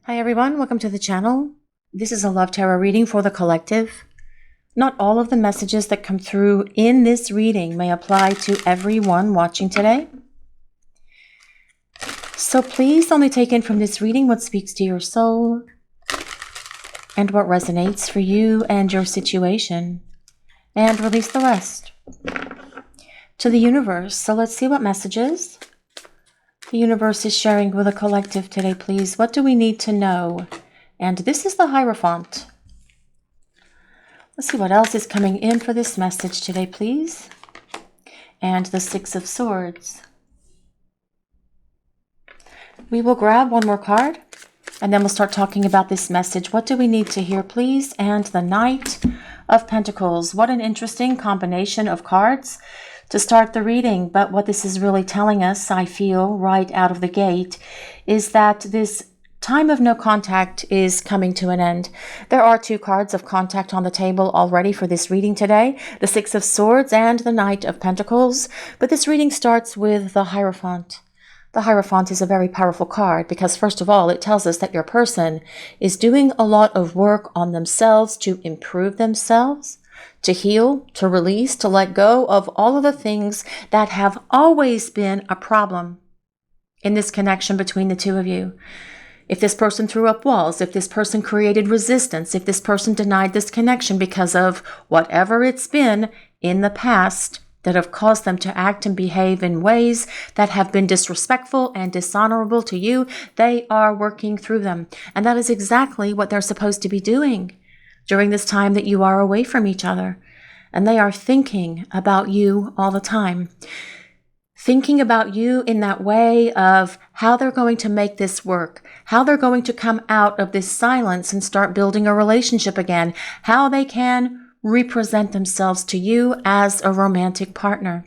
Hi everyone, welcome to the channel. This is a love tarot reading for the collective. Not all of the messages that come through in this reading may apply to everyone watching today. So please only take in from this reading what speaks to your soul and what resonates for you and your situation, and release the rest to the universe. So let's see what messages the universe is sharing with the collective today, please. What do we need to know? And this is the Hierophant. Let's see what else is coming in for this message today, please. And the Six of Swords. We will grab one more card, and then we'll start talking about this message. What do we need to hear, please? And the Knight of Pentacles. What an interesting combination of cards to start the reading. But what this is really telling us, I feel, right out of the gate, is that this time of no contact is coming to an end. There are two cards of contact on the table already for this reading today, the Six of Swords and the Knight of Pentacles. But this reading starts with the Hierophant. The Hierophant is a very powerful card because, first of all, it tells us that your person is doing a lot of work on themselves to improve themselves, to heal, to release, to let go of all of the things that have always been a problem in this connection between the two of you. If this person threw up walls, if this person created resistance, if this person denied this connection because of whatever it's been in the past that have caused them to act and behave in ways that have been disrespectful and dishonorable to you, they are working through them. And that is exactly what they're supposed to be doing during this time that you are away from each other. And they are thinking about you all the time. Thinking about you in that way of how they're going to make this work, how they're going to come out of this silence and start building a relationship again, how they can represent themselves to you as a romantic partner.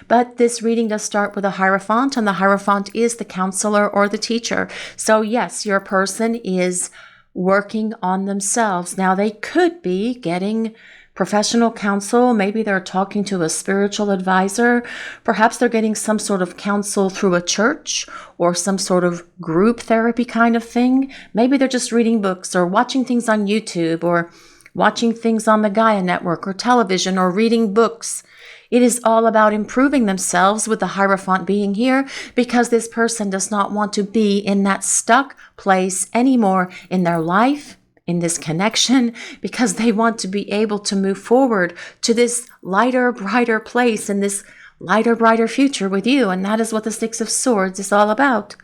But this reading does start with a Hierophant, and the Hierophant is the counselor or the teacher. So yes, your person is working on themselves. Now, they could be getting professional counsel. Maybe they're talking to a spiritual advisor. Perhaps they're getting some sort of counsel through a church or some sort of group therapy kind of thing. Maybe they're just reading books or watching things on YouTube or watching things on the Gaia network or television or reading books. It is all about improving themselves, with the Hierophant being here because this person does not want to be in that stuck place anymore in their life, in this connection, because they want to be able to move forward to this lighter, brighter place in this lighter, brighter future with you. And that is what the Six of Swords is all about.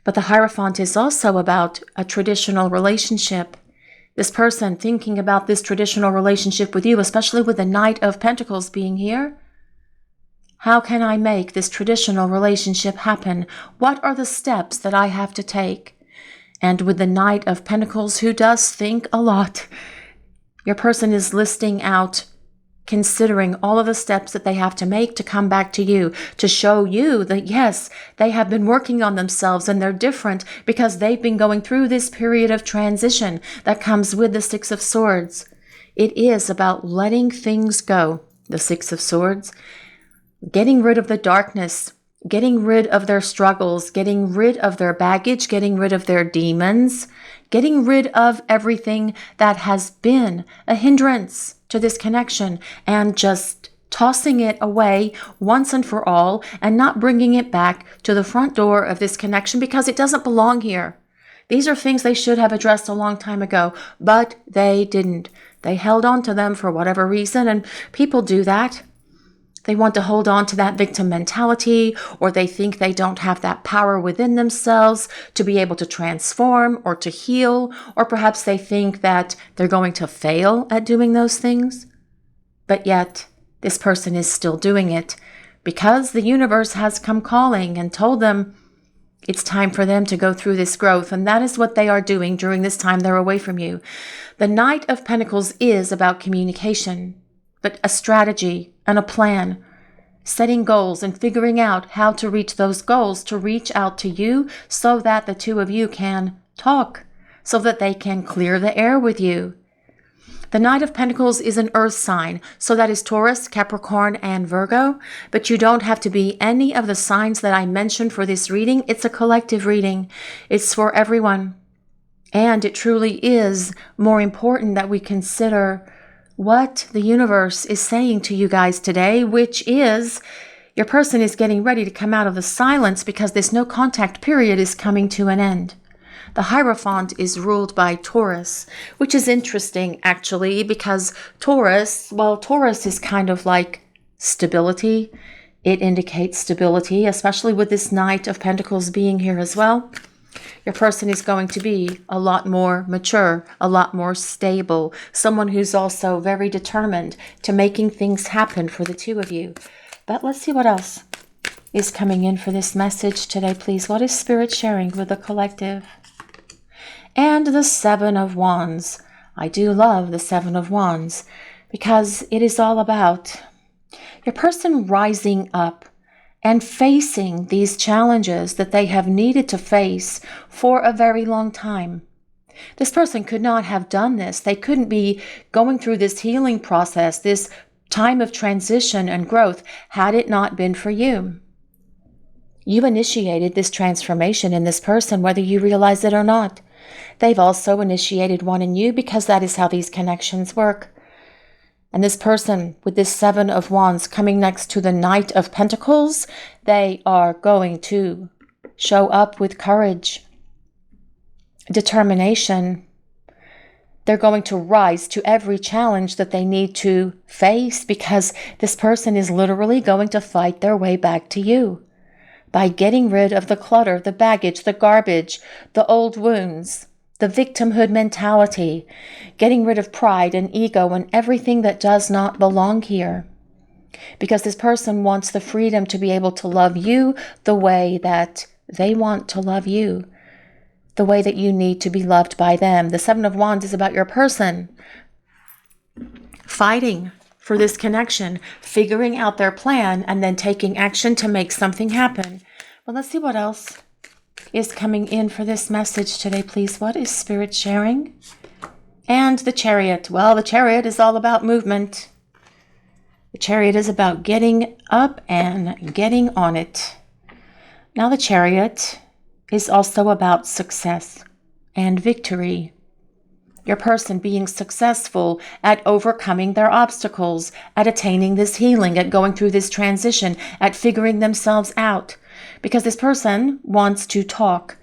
But the Hierophant is also about a traditional relationship. This person thinking about this traditional relationship with you, especially with the Knight of Pentacles being here. How can I make this traditional relationship happen? What are the steps that I have to take? And with the Knight of Pentacles, who does think a lot, your person is listing out, considering all of the steps that they have to make to come back to you, to show you that yes, they have been working on themselves and they're different because they've been going through this period of transition that comes with the Six of Swords. It is about letting things go, the Six of Swords, getting rid of the darkness, getting rid of their struggles, getting rid of their baggage, getting rid of their demons, getting rid of everything that has been a hindrance to this connection and just tossing it away once and for all and not bringing it back to the front door of this connection because it doesn't belong here. These are things they should have addressed a long time ago, but they didn't. They held on to them for whatever reason, and people do that. They want to hold on to that victim mentality, or they think they don't have that power within themselves to be able to transform or to heal, or perhaps they think that they're going to fail at doing those things. But yet, this person is still doing it because the universe has come calling and told them it's time for them to go through this growth, and that is what they are doing during this time they're away from you. The Knight of Pentacles is about communication, but a strategy and a plan, setting goals and figuring out how to reach those goals, to reach out to you so that the two of you can talk, so that they can clear the air with you. The Knight of Pentacles is an earth sign, so that is Taurus, Capricorn, and Virgo, but you don't have to be any of the signs that I mentioned for this reading. It's a collective reading. It's for everyone. And it truly is more important that we consider what the universe is saying to you guys today, which is your person is getting ready to come out of the silence because this no contact period is coming to an end. The Hierophant is ruled by Taurus, which is interesting actually because Taurus is kind of like stability. It indicates stability, especially with this Knight of Pentacles being here as well. Your person is going to be a lot more mature, a lot more stable, someone who's also very determined to making things happen for the two of you. But let's see what else is coming in for this message today, please. What is Spirit sharing with the collective? And the Seven of Wands. I do love the Seven of Wands because it is all about your person rising up and facing these challenges that they have needed to face for a very long time. This person could not have done this. They couldn't be going through this healing process, this time of transition and growth, had it not been for you. You initiated this transformation in this person, whether you realize it or not. They've also initiated one in you because that is how these connections work. And this person with this Seven of Wands coming next to the Knight of Pentacles, they are going to show up with courage, determination. They're going to rise to every challenge that they need to face because this person is literally going to fight their way back to you by getting rid of the clutter, the baggage, the garbage, the old wounds, the victimhood mentality, getting rid of pride and ego and everything that does not belong here. Because this person wants the freedom to be able to love you the way that they want to love you, the way that you need to be loved by them. The Seven of Wands is about your person fighting for this connection, figuring out their plan, and then taking action to make something happen. Well, let's see what else is coming in for this message today, please. What is Spirit sharing? And the Chariot. Well, the Chariot is all about movement. The Chariot is about getting up and getting on it. Now, the Chariot is also about success and victory. Your person being successful at overcoming their obstacles, at attaining this healing, at going through this transition, at figuring themselves out. Because this person wants to talk.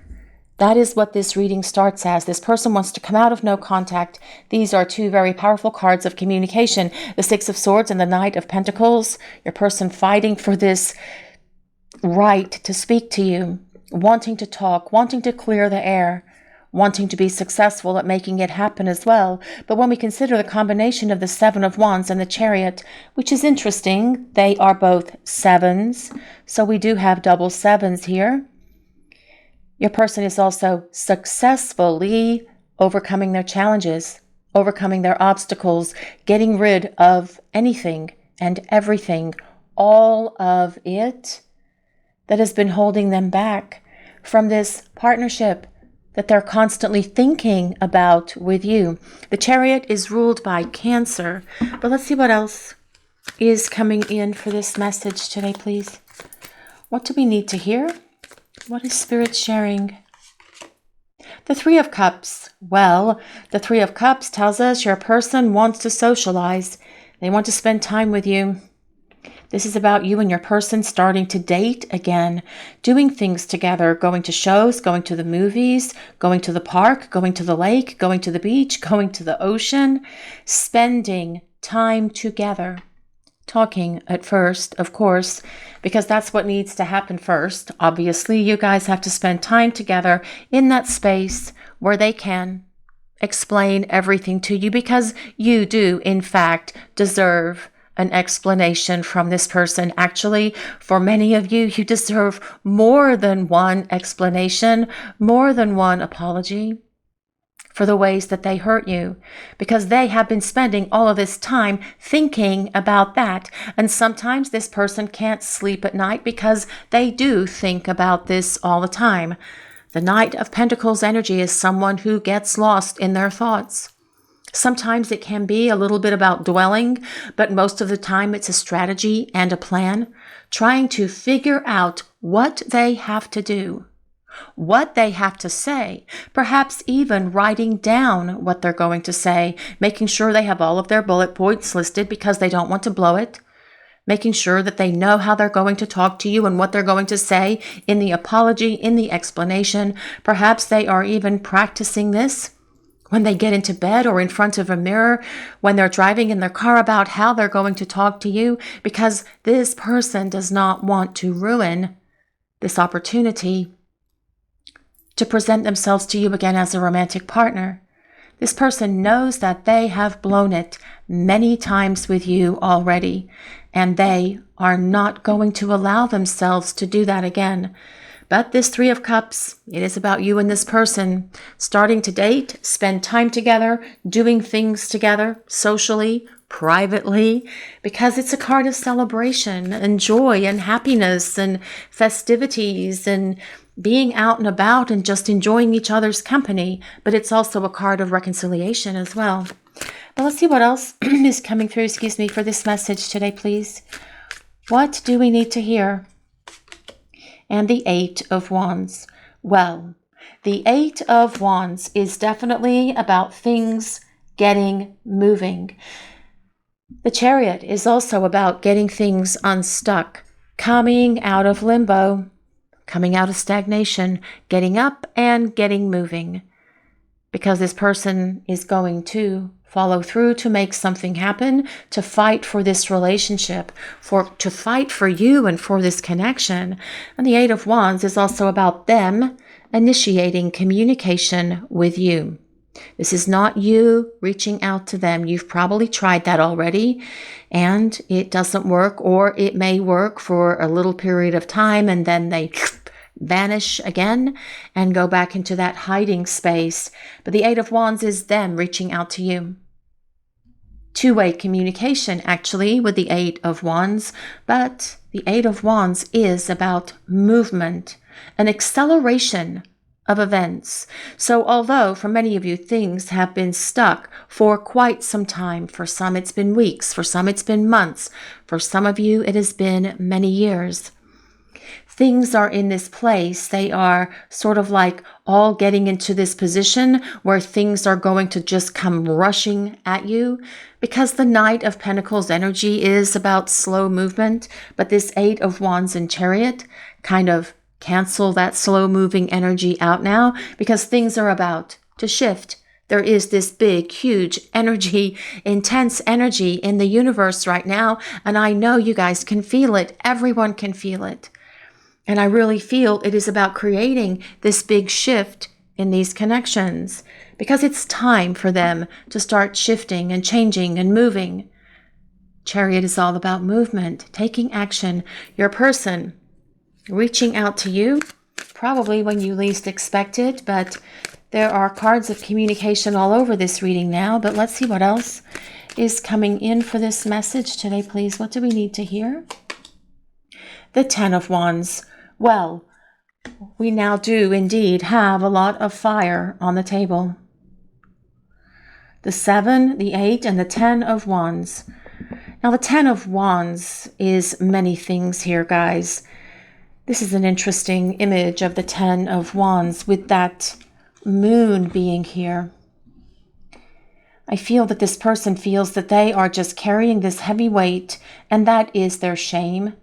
That is what this reading starts as. This person wants to come out of no contact. These are two very powerful cards of communication. The Six of Swords and the Knight of Pentacles. Your person fighting for this right to speak to you, wanting to talk, wanting to clear the air, wanting to be successful at making it happen as well. But when we consider the combination of the Seven of Wands and the Chariot, which is interesting, they are both sevens. So we do have double sevens here. Your person is also successfully overcoming their challenges, overcoming their obstacles, getting rid of anything and everything, all of it that has been holding them back from this partnership that they're constantly thinking about with you. The Chariot is ruled by Cancer. But let's see what else is coming in for this message today, please. What do we need to hear? What is Spirit sharing? The Three of Cups. Well, the Three of Cups tells us your person wants to socialize. They want to spend time with you. This is about you and your person starting to date again, doing things together, going to shows, going to the movies, going to the park, going to the lake, going to the beach, going to the ocean, spending time together. Talking at first, of course, because that's what needs to happen first. Obviously, you guys have to spend time together in that space where they can explain everything to you because you do, in fact, deserve an explanation from this person. Actually, for many of you, you deserve more than one explanation, more than one apology for the ways that they hurt you, because they have been spending all of this time thinking about that. And sometimes this person can't sleep at night because they do think about this all the time. The Knight of Pentacles energy is someone who gets lost in their thoughts. Sometimes it can be a little bit about dwelling, but most of the time it's a strategy and a plan, trying to figure out what they have to do, what they have to say, perhaps even writing down what they're going to say, making sure they have all of their bullet points listed because they don't want to blow it, making sure that they know how they're going to talk to you and what they're going to say in the apology, in the explanation. Perhaps they are even practicing this when they get into bed or in front of a mirror, when they're driving in their car, about how they're going to talk to you, because this person does not want to ruin this opportunity to present themselves to you again as a romantic partner. This person knows that they have blown it many times with you already, and they are not going to allow themselves to do that again. But this Three of Cups, it is about you and this person starting to date, spend time together, doing things together, socially, privately, because it's a card of celebration and joy and happiness and festivities and being out and about and just enjoying each other's company. But it's also a card of reconciliation as well. But let's see what else is coming through, for this message today, please. What do we need to hear? And the Eight of Wands. Well, the Eight of Wands is definitely about things getting moving. The Chariot is also about getting things unstuck, coming out of limbo, coming out of stagnation, getting up and getting moving. Because this person is going to follow through to make something happen, to fight for this relationship, to fight for you and for this connection. And the Eight of Wands is also about them initiating communication with you. This is not you reaching out to them. You've probably tried that already and it doesn't work, or it may work for a little period of time and then they vanish again and go back into that hiding space. But the Eight of Wands is them reaching out to you. Two-way communication, actually, with the Eight of Wands. But the Eight of Wands is about movement, an acceleration of events. So although for many of you things have been stuck for quite some time, for some it's been weeks, for some it's been months, for some of you it has been many years. Things are in this place. They are sort of like all getting into this position where things are going to just come rushing at you, because the Knight of Pentacles energy is about slow movement, but this Eight of Wands and Chariot kind of cancel that slow moving energy out now, because things are about to shift. There is this big, huge energy, intense energy in the universe right now, and I know you guys can feel it. Everyone can feel it. And I really feel it is about creating this big shift in these connections, because it's time for them to start shifting and changing and moving. Chariot is all about movement, taking action. Your person reaching out to you, probably when you least expect it, but there are cards of communication all over this reading now. But let's see what else is coming in for this message today, please. What do we need to hear? The Ten of Wands. Well, we now do indeed have a lot of fire on the table. The 7, the 8, and the 10 of Wands. Now, the 10 of Wands is many things here, guys. This is an interesting image of the 10 of Wands with that moon being here. I feel that this person feels that they are just carrying this heavy weight, and that is their shame.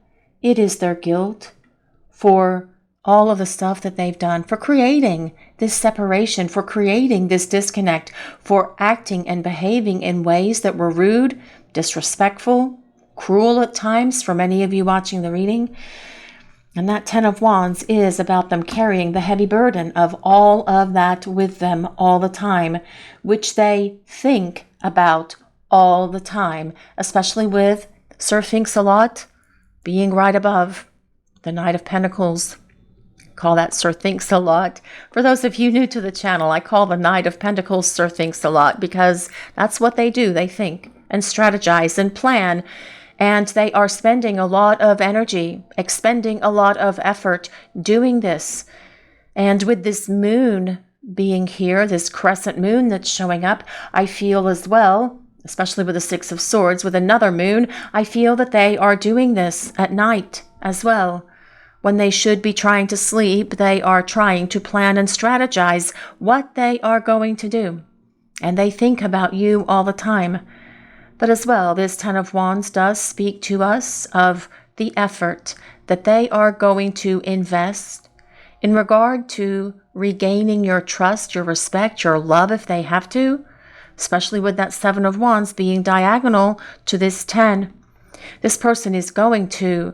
It is their guilt for all of the stuff that they've done, for creating this separation, for creating this disconnect, for acting and behaving in ways that were rude, disrespectful, cruel at times for many of you watching the reading. And that 10 of Wands is about them carrying the heavy burden of all of that with them all the time, which they think about all the time, especially with Sir Thinks a Lot being right above the Knight of Pentacles. Call that Sir Thinks a Lot. For those of you new to the channel, I call the Knight of Pentacles Sir Thinks a Lot, because that's what they do. They think and strategize and plan, and they are spending a lot of energy, expending a lot of effort doing this. And with this moon being here, this crescent moon that's showing up, I feel as well, especially with the Six of Swords, with another moon, I feel that they are doing this at night as well. When they should be trying to sleep, they are trying to plan and strategize what they are going to do. And they think about you all the time. But as well, this Ten of Wands does speak to us of the effort that they are going to invest in regard to regaining your trust, your respect, your love if they have to, especially with that Seven of Wands being diagonal to this 10. This person is going to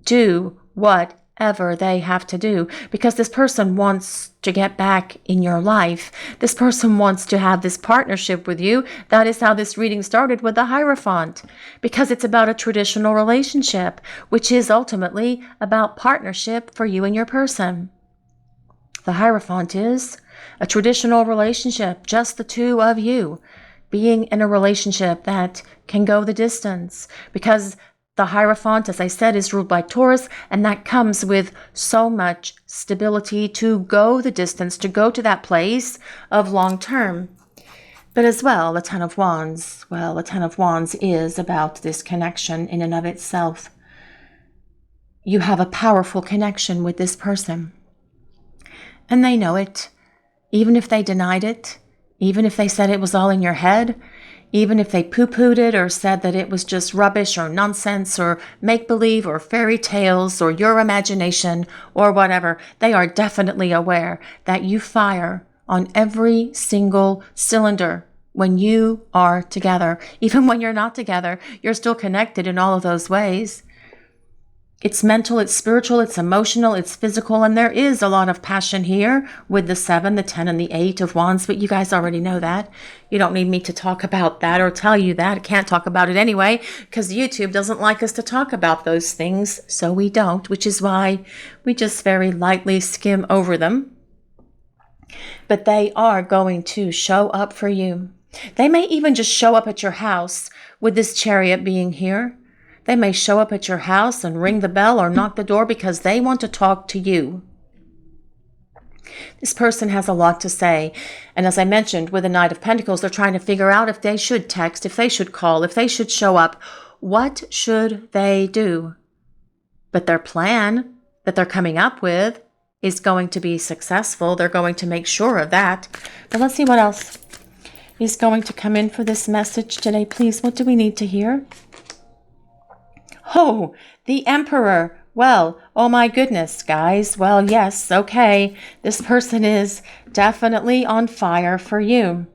do whatever they have to do because this person wants to get back in your life. This person wants to have this partnership with you. That is how this reading started with the Hierophant, because it's about a traditional relationship, which is ultimately about partnership for you and your person. The Hierophant is a traditional relationship, just the two of you being in a relationship that can go the distance, because the Hierophant, as I said, is ruled by Taurus, and that comes with so much stability to go the distance, to go to that place of long term. But as well, the Ten of Wands, the Ten of Wands is about this connection in and of itself. You have a powerful connection with this person. And they know it, even if they denied it, even if they said it was all in your head, even if they poo-pooed it or said that it was just rubbish or nonsense or make-believe or fairy tales or your imagination or whatever, they are definitely aware that you fire on every single cylinder when you are together. Even when you're not together, you're still connected in all of those ways. It's mental, it's spiritual, it's emotional, it's physical, and there is a lot of passion here with the 7, the 10, and the 8 of Wands, but you guys already know that. You don't need me to talk about that or tell you that. I can't talk about it anyway, because YouTube doesn't like us to talk about those things, so we don't, which is why we just very lightly skim over them. But they are going to show up for you. They may even just show up at your house with this Chariot being here. They may show up at your house and ring the bell or knock the door because they want to talk to you. This person has a lot to say. And as I mentioned, with the Knight of Pentacles, they're trying to figure out if they should text, if they should call, if they should show up. What should they do? But their plan that they're coming up with is going to be successful. They're going to make sure of that. But let's see what else is going to come in for this message today. Please, what do we need to hear? Oh, the Emperor. Well, oh my goodness, guys. Well, yes, okay. This person is definitely on fire for you.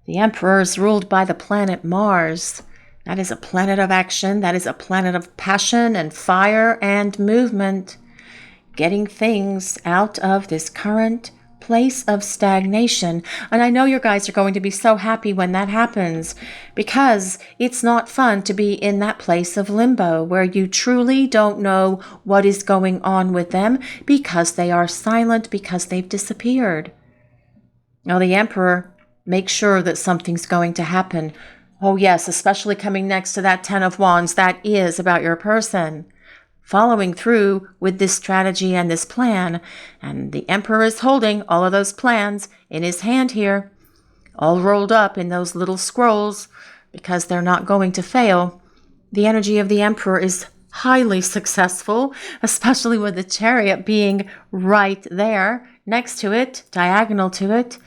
The Emperor is ruled by the planet Mars. That is a planet of action. That is a planet of passion and fire and movement. Getting things out of this current place of stagnation. And I know you guys are going to be so happy when that happens, because it's not fun to be in that place of limbo where you truly don't know what is going on with them because they are silent, because they've disappeared. Now the Emperor makes sure that something's going to happen. Oh yes, especially coming next to that 10 of Wands, that is about your person. Following through with this strategy and this plan, and the Emperor is holding all of those plans in his hand here, all rolled up in those little scrolls, because they're not going to fail. The energy of the Emperor is highly successful, especially with the Chariot being right there next to it, diagonal to it.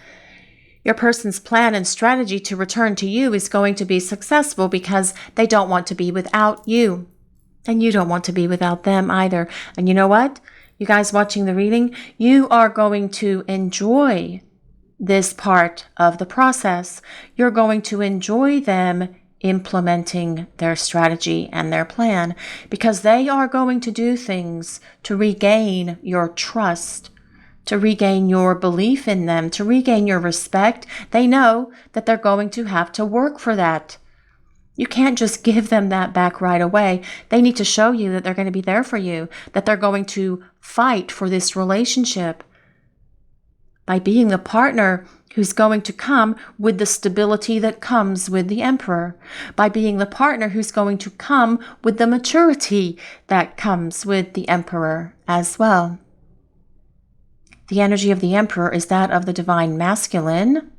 Your person's plan and strategy to return to you is going to be successful because they don't want to be without you. And you don't want to be without them either. And you know what? You guys watching the reading, you are going to enjoy this part of the process. You're going to enjoy them implementing their strategy and their plan, because they are going to do things to regain your trust, to regain your belief in them, to regain your respect. They know that they're going to have to work for that. You can't just give them that back right away. They need to show you that they're going to be there for you, that they're going to fight for this relationship by being the partner who's going to come with the stability that comes with the Emperor, by being the partner who's going to come with the maturity that comes with the Emperor as well. The energy of the Emperor is that of the divine masculine.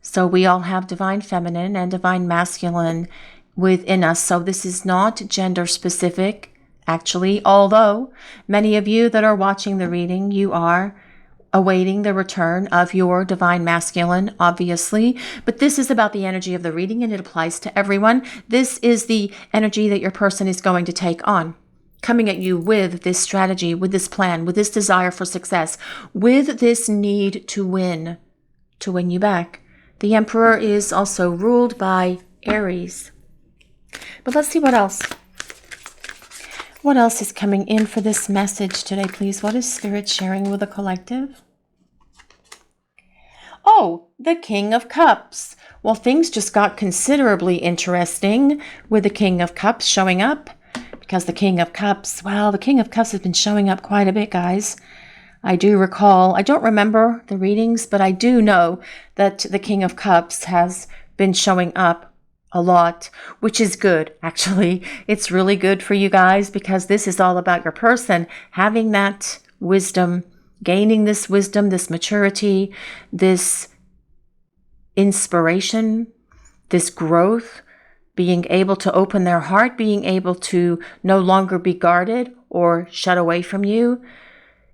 So we all have divine feminine and divine masculine within us. So this is not gender specific, actually, although many of you that are watching the reading, you are awaiting the return of your divine masculine, obviously. But this is about the energy of the reading, and it applies to everyone. This is the energy that your person is going to take on, coming at you with this strategy, with this plan, with this desire for success, with this need to win you back. The Emperor is also ruled by Aries. But let's see what else. What else is coming in for this message today, please? What is Spirit sharing with the collective? Oh, the King of Cups. Well, things just got considerably interesting with the King of Cups showing up. Because the King of Cups, well, the King of Cups has been showing up quite a bit, guys. I do recall, I don't remember the readings, but I do know that the King of Cups has been showing up a lot, which is good, actually. It's really good for you guys because this is all about your person having that wisdom, gaining this wisdom, this maturity, this inspiration, this growth, being able to open their heart, being able to no longer be guarded or shut away from you.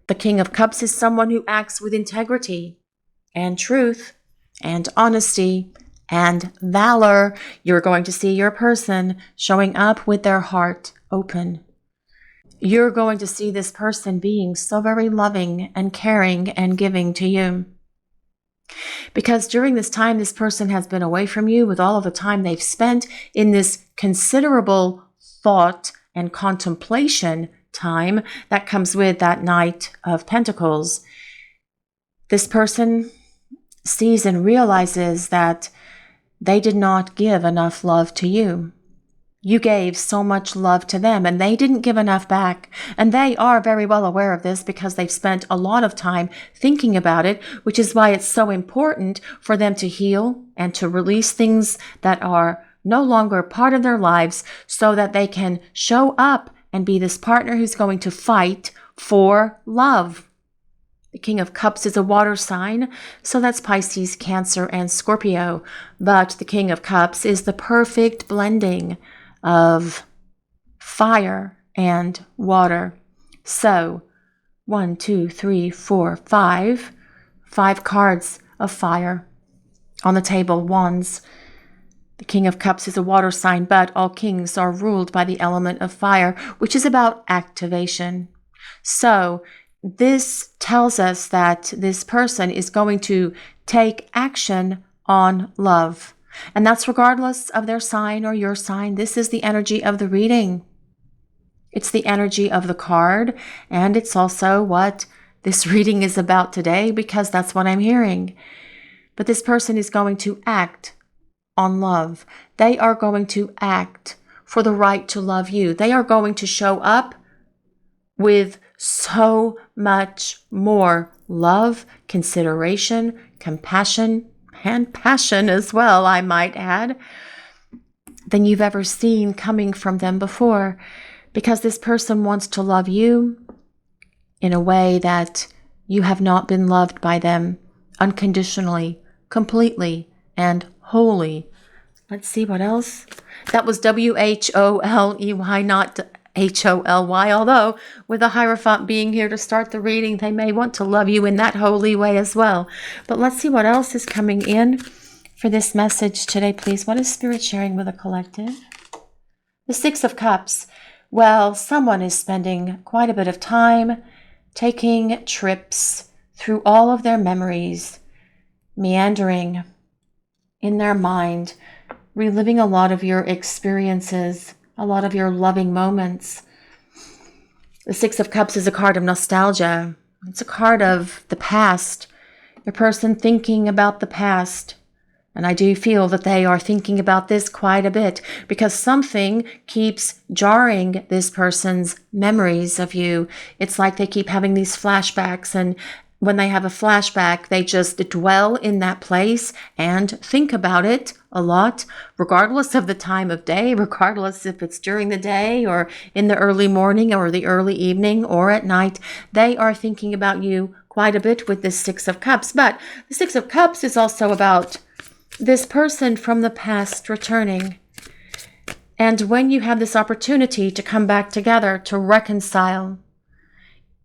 The King of Cups is someone who acts with integrity and truth and honesty and valor. You're going to see your person showing up with their heart open. You're going to see this person being so very loving and caring and giving to you. Because during this time, this person has been away from you with all of the time they've spent in this considerable thought and contemplation time that comes with that Knight of Pentacles. This person sees and realizes that they did not give enough love to you. You gave so much love to them and they didn't give enough back. And they are very well aware of this because they've spent a lot of time thinking about it, which is why it's so important for them to heal and to release things that are no longer part of their lives so that they can show up and be this partner who's going to fight for love. The King of Cups is a water sign, so that's Pisces, Cancer, and Scorpio. But the King of Cups is the perfect blending of fire and water. So, 1, 2, 3, 4, 5. 5 cards of fire on the table, wands. The King of Cups is a water sign, but all kings are ruled by the element of fire, which is about activation. So, this tells us that this person is going to take action on love. And that's regardless of their sign or your sign. This is the energy of the reading. It's the energy of the card. And it's also what this reading is about today because that's what I'm hearing. But this person is going to act on love. They are going to act for the right to love you. They are going to show up with so much more love, consideration, compassion, and passion as well, I might add, than you've ever seen coming from them before. Because this person wants to love you in a way that you have not been loved by them unconditionally, completely, and wholly. Let's see what else. That was W-H-O-L-E-Y, not H-O-L-Y, although with the Hierophant being here to start the reading, they may want to love you in that holy way as well. But let's see what else is coming in for this message today, please. What is Spirit sharing with the collective? The 6 of Cups. Well, someone is spending quite a bit of time taking trips through all of their memories, meandering in their mind, reliving a lot of your experiences, a lot of your loving moments. The 6 of Cups is a card of nostalgia. It's a card of the past. Your person thinking about the past. And I do feel that they are thinking about this quite a bit because something keeps jarring this person's memories of you. It's like they keep having these flashbacks, and when they have a flashback, they just dwell in that place and think about it a lot, regardless of the time of day, regardless if it's during the day or in the early morning or the early evening or at night. They are thinking about you quite a bit with this Six of Cups. But the Six of Cups is also about this person from the past returning. And when you have this opportunity to come back together, to reconcile,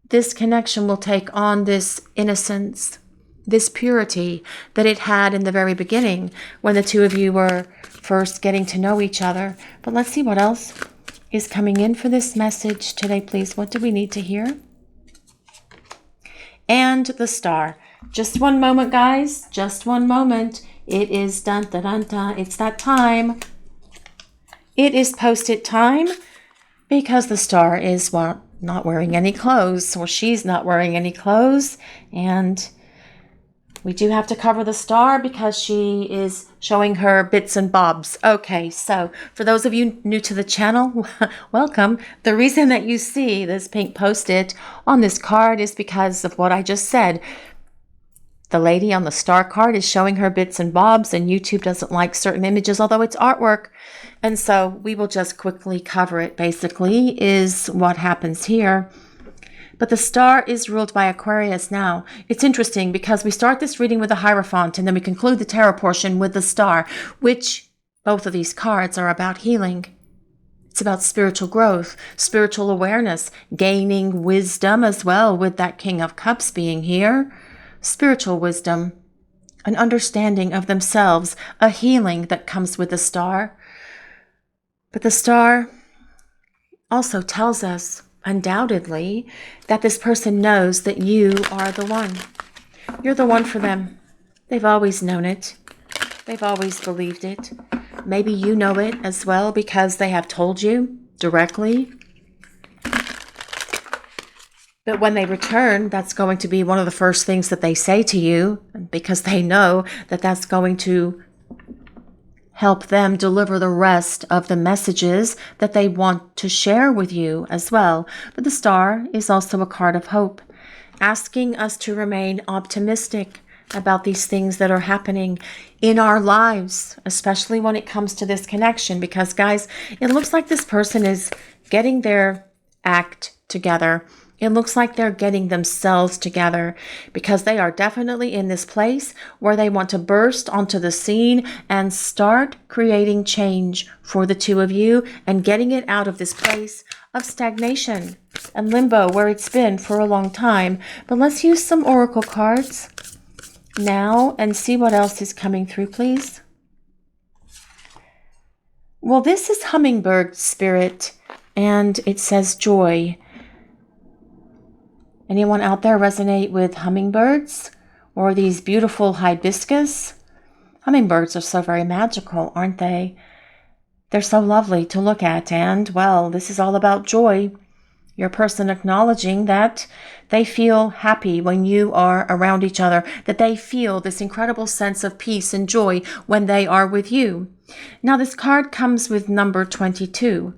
this connection will take on this innocence, this purity that it had in the very beginning when the two of you were first getting to know each other. But let's see what else is coming in for this message today, please. What do we need to hear? And the Star. Just one moment, guys. Just one moment. It is dun dun dun dun. It's that time. It is post-it time because the Star is, well, not wearing any clothes. Well, she's not wearing any clothes. And we do have to cover the Star because she is showing her bits and bobs. Okay, so for those of you new to the channel, welcome. The reason that you see this pink post-it on this card is because of what I just said. The lady on the Star card is showing her bits and bobs, and YouTube doesn't like certain images, although it's artwork. And so we will just quickly cover it, basically, is what happens here. But the Star is ruled by Aquarius now. It's interesting because we start this reading with the Hierophant, and then we conclude the tarot portion with the Star, which both of these cards are about healing. It's about spiritual growth, spiritual awareness, gaining wisdom as well, with that King of Cups being here. Spiritual wisdom, an understanding of themselves, a healing that comes with the Star. But the Star also tells us, undoubtedly, that this person knows that you are the one. You're the one for them. They've always known it. They've always believed it. Maybe you know it as well because they have told you directly. But when they return, that's going to be one of the first things that they say to you, because they know that that's going to help them deliver the rest of the messages that they want to share with you as well. But the Star is also a card of hope, asking us to remain optimistic about these things that are happening in our lives, especially when it comes to this connection. Because, guys, it looks like this person is getting their act together. It looks like they're getting themselves together because they are definitely in this place where they want to burst onto the scene and start creating change for the two of you and getting it out of this place of stagnation and limbo where it's been for a long time. But let's use some oracle cards now and see what else is coming through, please. Well, this is Hummingbird Spirit, and it says joy. Anyone out there resonate with hummingbirds or these beautiful hibiscus? Hummingbirds are so very magical, aren't they? They're so lovely to look at. And, well, this is all about joy. Your person acknowledging that they feel happy when you are around each other, that they feel this incredible sense of peace and joy when they are with you. Now, this card comes with number 22.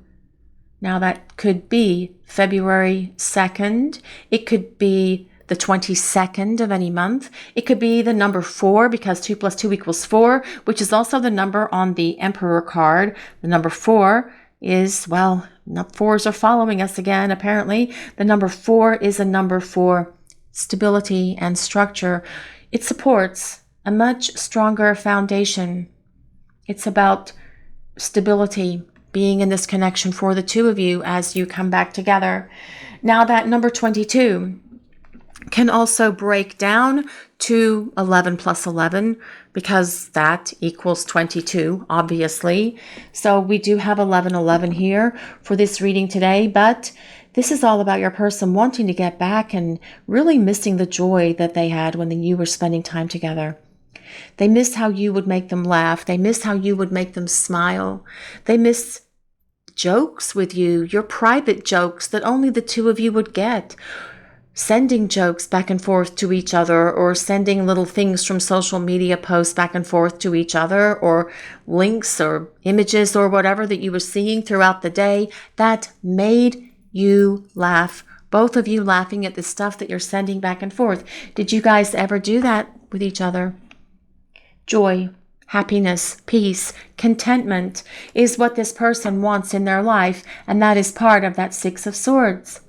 Now, that could be February 2nd. It could be the 22nd of any month. It could be the number 4 because 2 plus 2 equals 4, which is also the number on the Emperor card. The number 4 is, well, 4s are following us again, apparently. The number 4 is a number for stability and structure. It supports a much stronger foundation. It's about stability, being in this connection for the two of you as you come back together. Now, that number 22 can also break down to 11 plus 11 because that equals 22, obviously. So we do have 1111 here for this reading today, but this is all about your person wanting to get back and really missing the joy that they had when you were spending time together. They miss how you would make them laugh. They miss how you would make them smile. They miss jokes with you, your private jokes that only the two of you would get. Sending jokes back and forth to each other, or sending little things from social media posts back and forth to each other, or links or images or whatever that you were seeing throughout the day that made you laugh. Both of you laughing at the stuff that you're sending back and forth. Did you guys ever do that with each other? Joy, happiness, peace, contentment is what this person wants in their life, and that is part of that Six of Swords.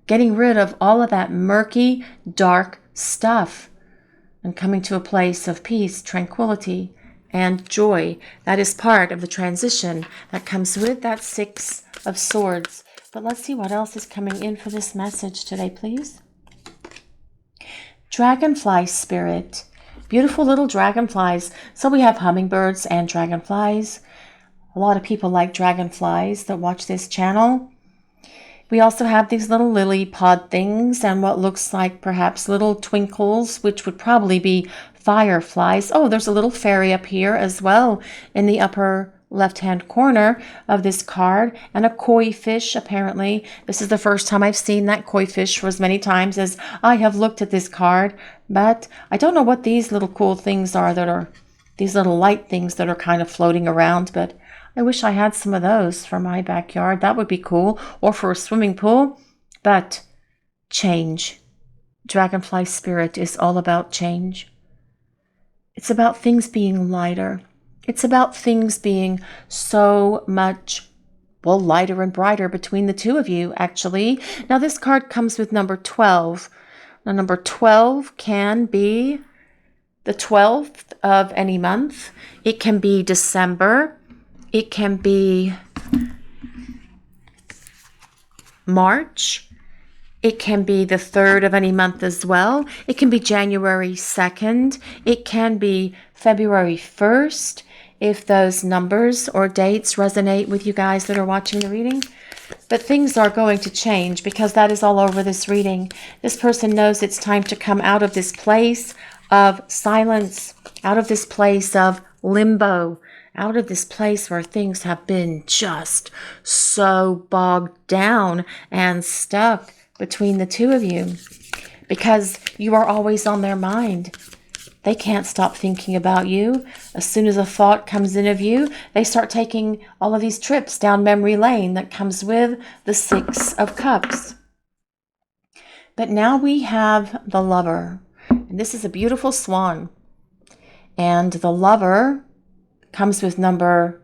Getting rid of all of that murky, dark stuff and coming to a place of peace, tranquility, and joy. That is part of the transition that comes with that Six of Swords. But let's see what else is coming in for this message today, please. Dragonfly spirit. Beautiful little dragonflies. So we have hummingbirds and dragonflies. A lot of people like dragonflies that watch this channel. We also have these little lily pod things and what looks like perhaps little twinkles, which would probably be fireflies. Oh, there's a little fairy up here as well in the upper left-hand corner of this card, and a koi fish, apparently. This is the first time I've seen that koi fish for as many times as I have looked at this card, but I don't know what these little cool things are that are, these little light things that are kind of floating around, but I wish I had some of those for my backyard. That would be cool, or for a swimming pool. But change. Dragonfly spirit is all about change. It's about things being lighter. It's about things being so much, well, lighter and brighter between the two of you, actually. Now, this card comes with number 12. Now, number 12 can be the 12th of any month. It can be December. It can be March. It can be the 3rd of any month as well. It can be January 2nd. It can be February 1st, if those numbers or dates resonate with you guys that are watching the reading. But things are going to change because that is all over this reading. This person knows it's time to come out of this place of silence, out of this place of limbo, out of this place where things have been just so bogged down and stuck between the two of you, because you are always on their mind. They can't stop thinking about you. As soon as a thought comes in of you, they start taking all of these trips down memory lane that comes with the Six of Cups. But now we have the Lover, and this is a beautiful swan. And the Lover comes with number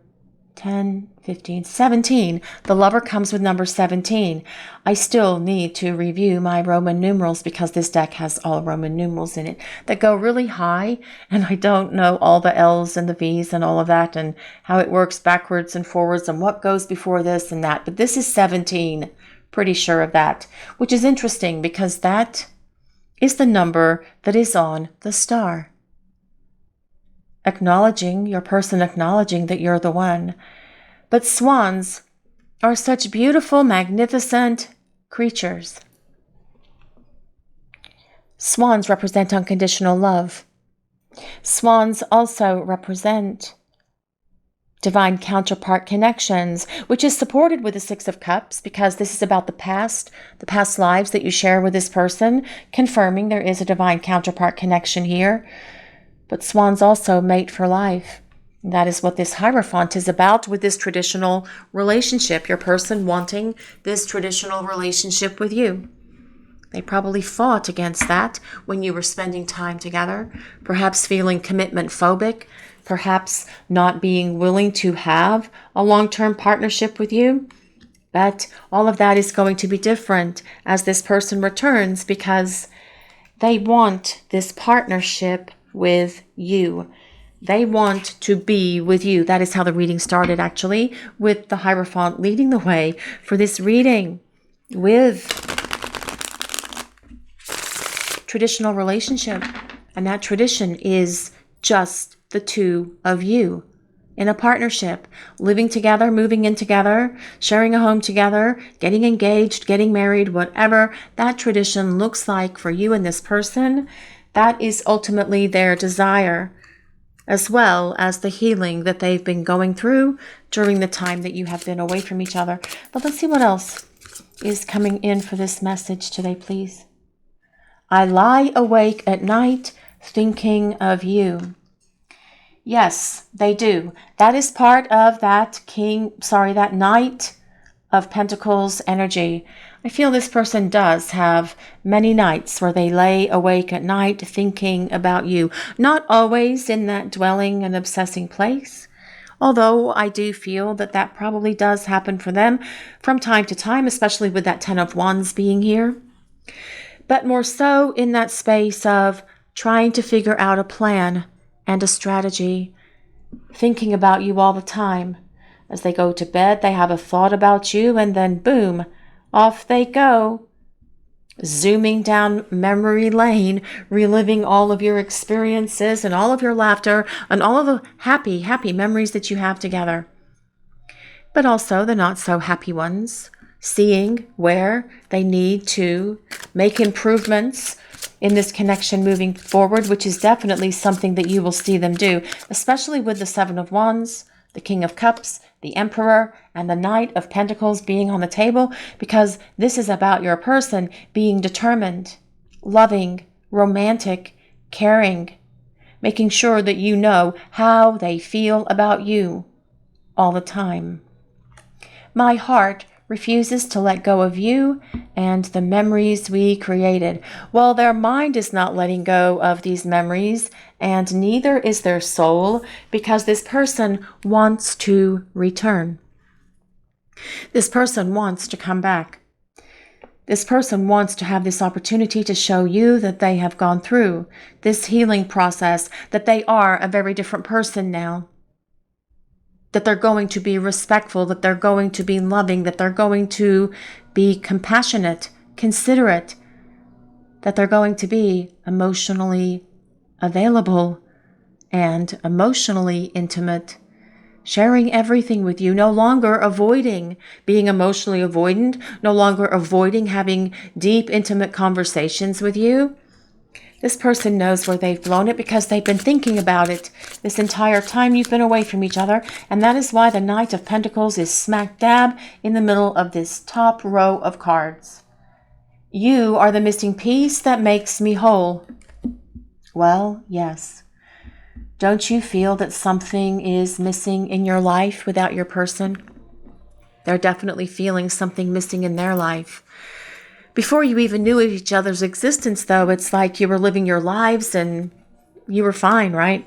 10, 15, 17. The Lover comes with number 17. I still need to review my Roman numerals because this deck has all Roman numerals in it that go really high, and I don't know all the L's and the V's and all of that and how it works backwards and forwards and what goes before this and that. But this is 17. Pretty sure of that, which is interesting because that is the number that is on the star. Acknowledging, your person acknowledging that you're the one. But swans are such beautiful, magnificent creatures. Swans represent unconditional love. Swans also represent divine counterpart connections, which is supported with the Six of Cups because this is about the past lives that you share with this person, confirming there is a divine counterpart connection here. But swans also mate for life. That is what this Hierophant is about with this traditional relationship. Your person wanting this traditional relationship with you. They probably fought against that when you were spending time together, perhaps feeling commitment phobic, perhaps not being willing to have a long-term partnership with you. But all of that is going to be different as this person returns because they want this partnership with you. They want to be with you. That is how the reading started, actually, with the Hierophant leading the way for this reading with traditional relationship. And that tradition is just the two of you in a partnership, living together, moving in together, sharing a home together, getting engaged, getting married, whatever that tradition looks like for you and this person. That is ultimately their desire, as well as the healing that they've been going through during the time that you have been away from each other. But let's see what else is coming in for this message today, please. I lie awake at night thinking of you. Yes, they do. That is part of that that Knight of Pentacles energy. I feel this person does have many nights where they lay awake at night thinking about you. Not always in that dwelling and obsessing place, although I do feel that that probably does happen for them from time to time, especially with that Ten of Wands being here. but more so in that space of trying to figure out a plan and a strategy, thinking about you all the time. As they go to bed, they have a thought about you, and then boom, off they go, zooming down memory lane, reliving all of your experiences and all of your laughter and all of the happy, happy memories that you have together. But also the not so happy ones, seeing where they need to make improvements in this connection moving forward, which is definitely something that you will see them do, especially with the Seven of Wands, the King of Cups, the Emperor, and the Knight of Pentacles being on the table, because this is about your person being determined, loving, romantic, caring, making sure that you know how they feel about you all the time. My heart refuses to let go of you and the memories we created. Well, their mind is not letting go of these memories, and neither is their soul, because this person wants to return. This person wants to come back. This person wants to have this opportunity to show you that they have gone through this healing process, that they are a very different person now, that they're going to be respectful, that they're going to be loving, that they're going to be compassionate, considerate, that they're going to be emotionally available and emotionally intimate, sharing everything with you, no longer avoiding being emotionally avoidant, no longer avoiding having deep, intimate conversations with you. This person knows where they've blown it because they've been thinking about it this entire time you've been away from each other. And that is why the Knight of Pentacles is smack dab in the middle of this top row of cards. You are the missing piece that makes me whole. Well, yes. Don't you feel that something is missing in your life without your person? They're definitely feeling something missing in their life. Before you even knew of each other's existence, though, it's like you were living your lives and you were fine, right?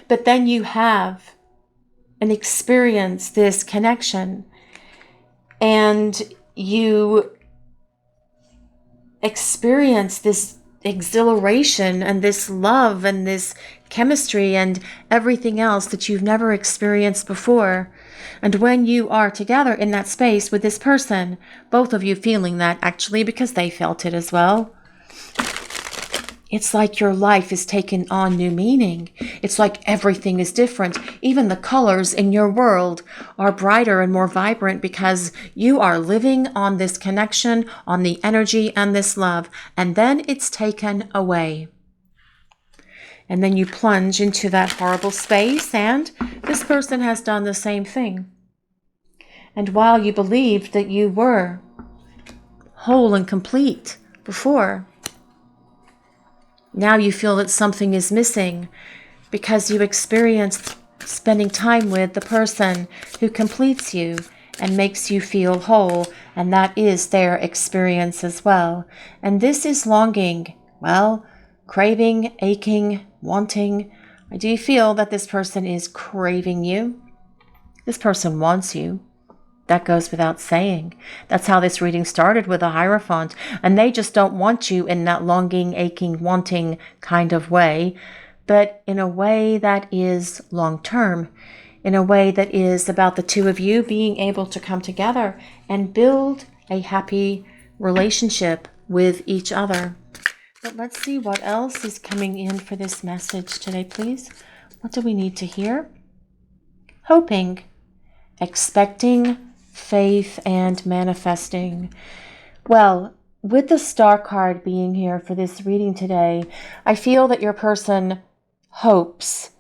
But then you have and experience this connection, and you experience this exhilaration and this love and this chemistry and everything else that you've never experienced before. And when you are together in that space with this person, both of you feeling that actually because they felt it as well, it's like your life is taking on new meaning. It's like everything is different. Even the colors in your world are brighter and more vibrant because you are living on this connection, on the energy and this love. And then it's taken away. And then you plunge into that horrible space, and this person has done the same thing. And while you believed that you were whole and complete before, now you feel that something is missing because you experienced spending time with the person who completes you and makes you feel whole, and that is their experience as well. And this is longing, well, craving, aching, wanting. I do feel that this person is craving you. This person wants you. That goes without saying. That's how this reading started, with a Hierophant. And they just don't want you in that longing, aching, wanting kind of way, but in a way that is long-term, in a way that is about the two of you being able to come together and build a happy relationship with each other. But let's see what else is coming in for this message today, please. What do we need to hear? Hoping, expecting, faith, and manifesting. Well, with the Star card being here for this reading today, I feel that your person hopes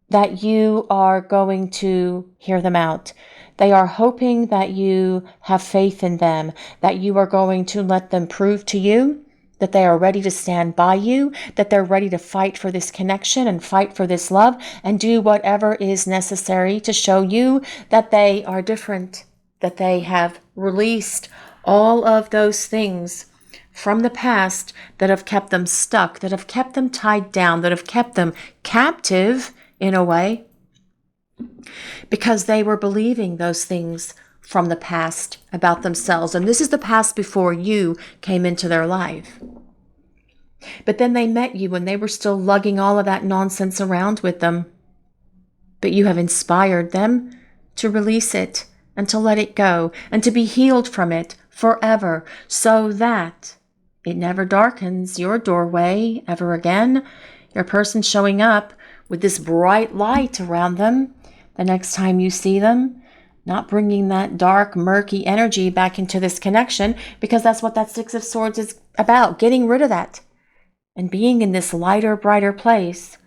that you are going to hear them out. They are hoping that you have faith in them, that you are going to let them prove to you that they are ready to stand by you, that they're ready to fight for this connection and fight for this love and do whatever is necessary to show you that they are different, that they have released all of those things from the past that have kept them stuck, that have kept them tied down, that have kept them captive in a way, because they were believing those things from the past about themselves. And this is the past before you came into their life. But then they met you when they were still lugging all of that nonsense around with them. But you have inspired them to release it and to let it go and to be healed from it forever, so that it never darkens your doorway ever again. Your person showing up with this bright light around them the next time you see them, not bringing that dark, murky energy back into this connection, because that's what that Six of Swords is about, getting rid of that and being in this lighter, brighter place.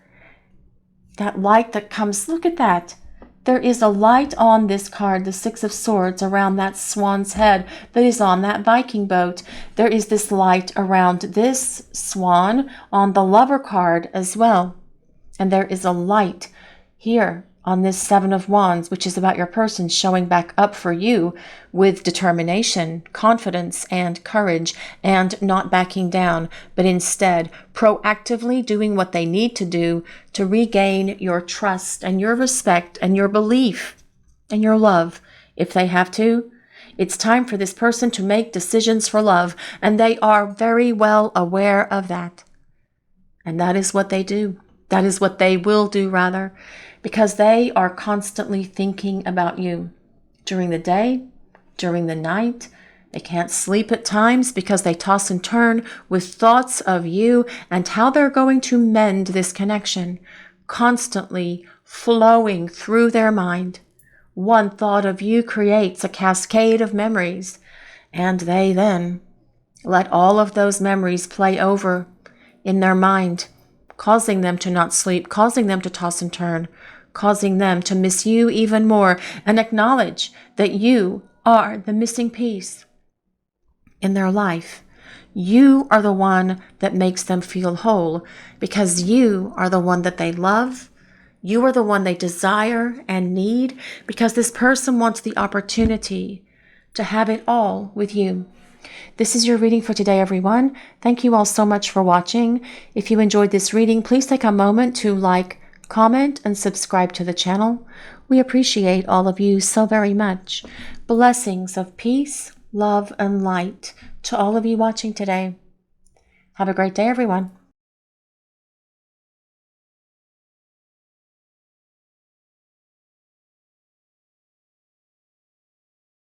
That light that comes, look at that. There is a light on this card, the Six of Swords, around that swan's head that is on that Viking boat. There is this light around this swan on the Lover card as well. And there is a light here on this Seven of Wands, which is about your person showing back up for you with determination, confidence, and courage, and not backing down, but instead proactively doing what they need to do to regain your trust and your respect and your belief and your love if they have to. It's time for this person to make decisions for love, and they are very well aware of that. And that is what they do. That is what they will do, rather, because they are constantly thinking about you during the day, during the night. They can't sleep at times because they toss and turn with thoughts of you and how they're going to mend this connection, constantly flowing through their mind. One thought of you creates a cascade of memories, and they then let all of those memories play over in their mind, causing them to not sleep, causing them to toss and turn, causing them to miss you even more and acknowledge that you are the missing piece in their life. You are the one that makes them feel whole because you are the one that they love. You are the one they desire and need because this person wants the opportunity to have it all with you. This is your reading for today, everyone. Thank you all so much for watching. If you enjoyed this reading, please take a moment to like, comment, and subscribe to the channel. We appreciate all of you so very much. Blessings of peace, love, and light to all of you watching today. Have a great day, everyone.